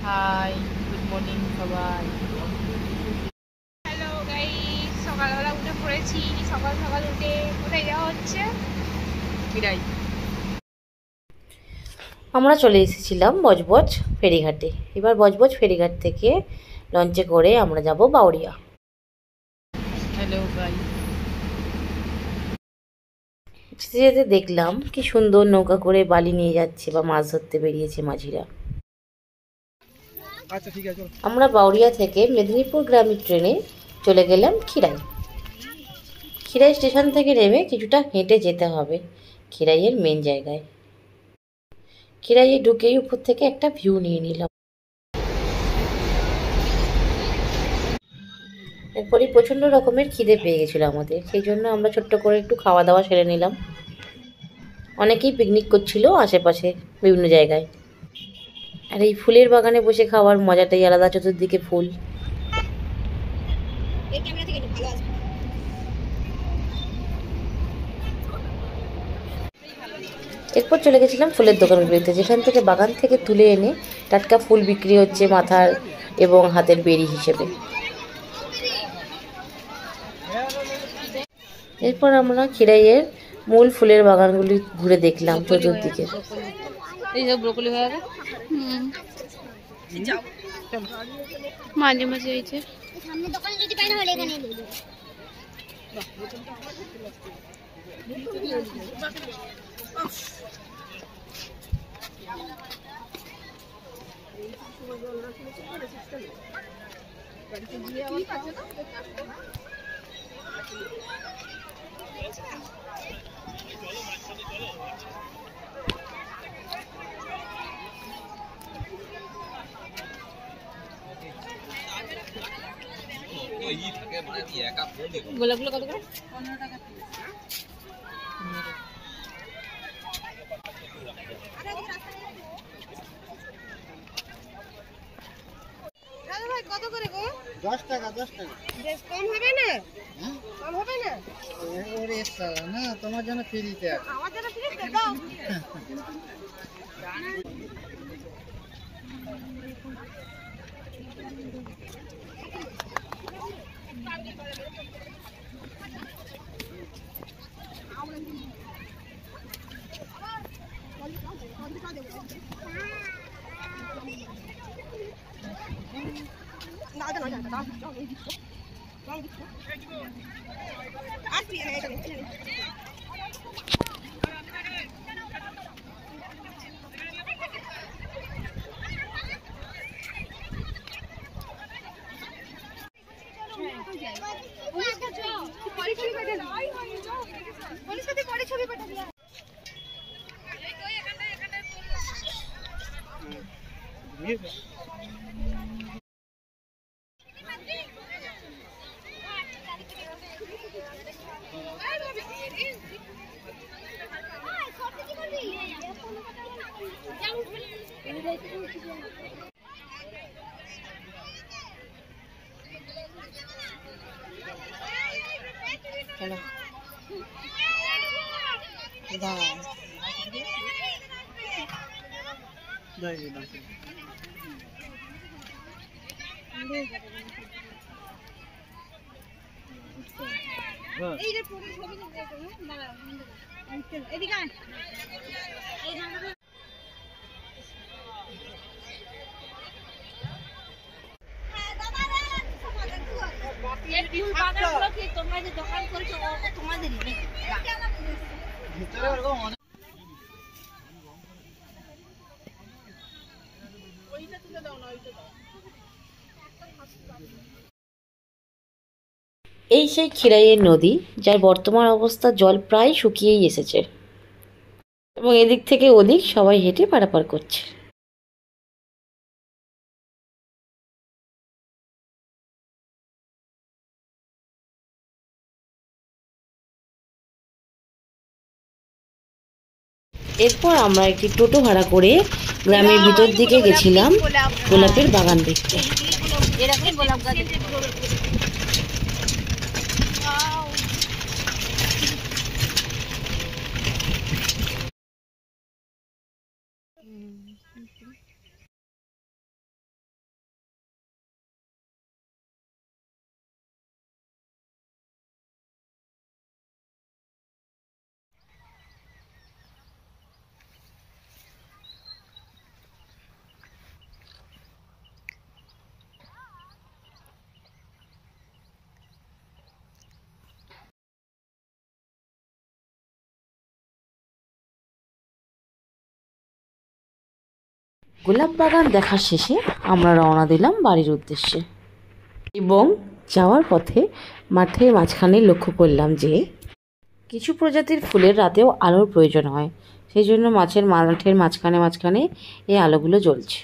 High, good morning সবাই। Hello guys, সকালবেলা উঠে পড়েছি। সকাল সকাল উঠে কোথায় যাওয়া হচ্ছে? বিদায়। আমরা চলে এসেছিলাম বজবজ ফেরিঘাটে। এবার বজবজ ফেরিঘাট থেকে লঞ্চে করে আমরা যাব বাউরিয়া। Hello guy. যেতে যেতে দেখলাম কি সুন্দর নৌকা করে বালি নিয়ে যাচ্ছে বা মাছ ধরতে বেরিয়েছে মাঝিরা। আচ্ছা ঠিক আছে। আমরা বাউরিয়া থেকে মেদিনীপুর গ্রামীণ ট্রেনে চলে গেলাম খিরাই। খিরাই স্টেশন থেকে নেমে কিছুটা হেঁটে যেতে হবে খিরাইয়ের মেন জায়গায়। খিরাইয়ে ঢুকেই উপর থেকে একটা ভিউ নিয়ে নিলাম। এরপরই প্রচণ্ড রকমের খিদে পেয়ে গেছিলো আমাদের, সেই জন্য আমরা ছোট্ট করে একটু খাওয়া দাওয়া সেরে নিলাম। অনেকেই পিকনিক করছিল আশেপাশে বিভিন্ন জায়গায়। আর এই ফুলের বাগানে বসে খাওয়ার মজাটাই আলাদা, চতুর্দিকে ফুল। এরপর চলে গেছিলাম ফুলের দোকানগুলিতে, যেখান থেকে বাগান থেকে তুলে এনে টাটকা ফুল বিক্রি হচ্ছে মাথার এবং হাতের বেড়ি হিসেবে। এরপর আমরা খিরাইয়ের মূল ফুলের বাগানগুলি ঘুরে দেখলাম চতুর্দিকে। এই সব ব্রোকলি হয়ে গেছে। মাঝে মাঝে হয়েছে। সামনে দোকানে যদি পাই না হলে এখানে নিয়ে যাবো। গোলাপগুলো কত করে? দাদা ভাই কত করে গো? 10 টাকা 10 টাকা। বেশ কম হবে না? কম হবে না? ওরে সালা না, তোমার জন্য ফ্রিতে আছে। আমার জন্য ফ্রি দাও। চলো এই যে পুরো ছবি তুলতে হবে, দাঁড়াও এদিকে আয়। এই নাম্বারে এই ফুল বাগানগুলো কি তোমরা যে দোকান করেছো তোমাদেরই নাকি? ভিতরে ওরকম অনেক এই সেই খিরাইয়ের নদী, যার বর্তমান অবস্থা জল প্রায় শুকিয়েই এসেছে এবং এদিক থেকে ওদিক সবাই হেঁটে পারাপার করছে। এরপর আমরা একটি টোটো ভাড়া করে গ্রামের ভিতর দিকে গেছিলাম গোলাপের বাগান দেখতে। এরকম গোলাপ গাছ গোলাপ বাগান দেখার শেষে আমরা রওনা দিলাম বাড়ির উদ্দেশ্যে এবং যাওয়ার পথে মাঠের মাঝখানে লক্ষ্য করলাম যে কিছু প্রজাতির ফুলের রাতেও আলোর প্রয়োজন হয়, সেই জন্য মাঠের মাঝখানে মাঝখানে এই আলোগুলো জ্বলছে।